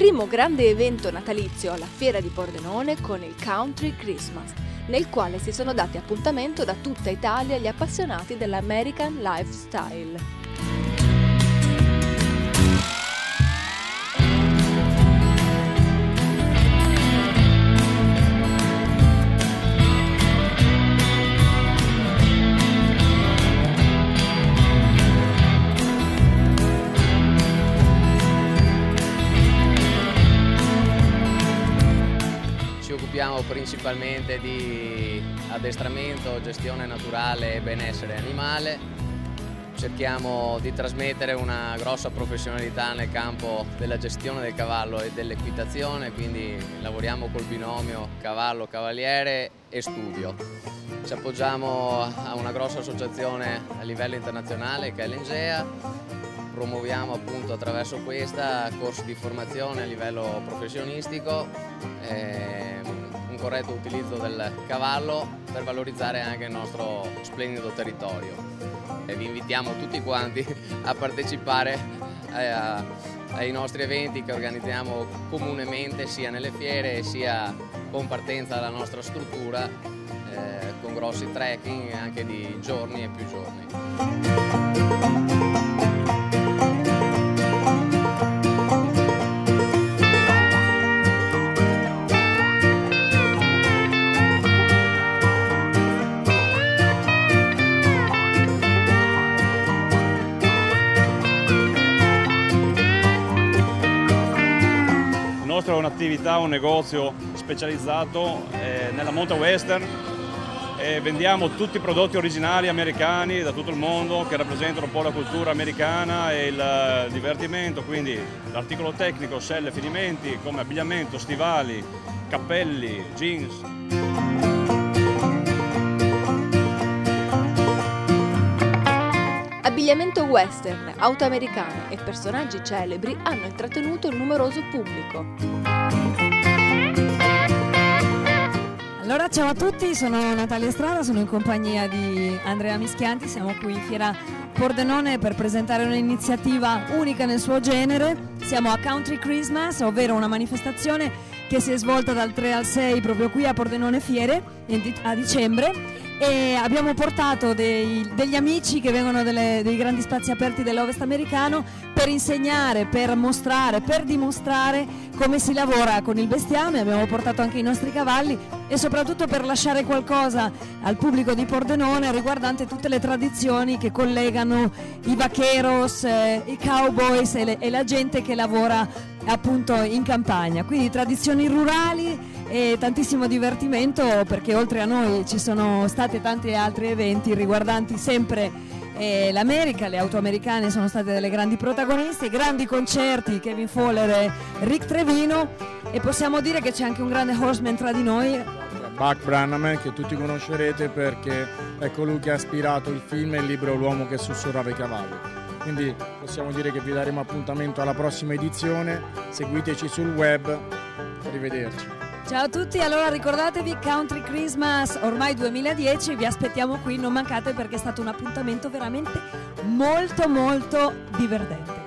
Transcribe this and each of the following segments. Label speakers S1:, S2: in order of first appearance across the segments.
S1: primo grande evento natalizio alla Fiera di Pordenone con il Country Christmas, nel quale si sono dati appuntamento da tutta Italia gli appassionati dell'American Lifestyle.
S2: Ci occupiamo principalmente di addestramento, gestione naturale e benessere animale. Cerchiamo di trasmettere una grossa professionalità nel campo della gestione del cavallo e dell'equitazione, quindi lavoriamo col binomio cavallo-cavaliere e studio. Ci appoggiamo a una grossa associazione a livello internazionale che è l'Engea. Promuoviamo appunto attraverso questa corsi di formazione a livello professionistico, un corretto utilizzo del cavallo per valorizzare anche il nostro splendido territorio. E vi invitiamo tutti quanti a partecipare ai nostri eventi che organizziamo comunemente sia nelle fiere sia con partenza dalla nostra struttura, con grossi trekking anche di giorni e più giorni.
S3: La nostra è un'attività, un negozio specializzato nella monta western e vendiamo tutti i prodotti originali americani da tutto il mondo che rappresentano un po' la cultura americana e il divertimento, quindi l'articolo tecnico, selle, finimenti come abbigliamento, stivali, cappelli, jeans.
S1: Abbigliamento western, auto americane e personaggi celebri hanno intrattenuto il numeroso pubblico.
S4: Allora ciao a tutti, sono Natalia Estrada, sono in compagnia di Andrea Mischianti, siamo qui in Fiera Pordenone per presentare un'iniziativa unica nel suo genere. Siamo a Country Christmas, ovvero una manifestazione che si è svolta dal 3 al 6 proprio qui a Pordenone Fiere a dicembre. E abbiamo portato degli amici che vengono dei grandi spazi aperti dell'Ovest americano per insegnare, per mostrare, per dimostrare come si lavora con il bestiame. Abbiamo portato anche i nostri cavalli e soprattutto per lasciare qualcosa al pubblico di Pordenone riguardante tutte le tradizioni che collegano i vaqueros, i cowboys e la gente che lavora appunto in campagna. Quindi tradizioni rurali e tantissimo divertimento, perché oltre a noi ci sono stati tanti altri eventi riguardanti sempre l'America. Le auto americane sono state delle grandi protagoniste, grandi concerti, Kevin Fowler e Rick Trevino, e possiamo dire che c'è anche un grande horseman tra di noi,
S5: Buck Brannaman, che tutti conoscerete perché è colui che ha ispirato il film e il libro L'uomo che sussurrava i cavalli. Quindi possiamo dire che vi daremo appuntamento alla prossima edizione, seguiteci sul web, arrivederci.
S4: Ciao a tutti, allora ricordatevi Country Christmas ormai 2010, vi aspettiamo qui, non mancate perché è stato un appuntamento veramente molto molto divertente.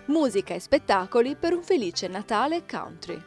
S1: Musica e spettacoli per un felice Natale country.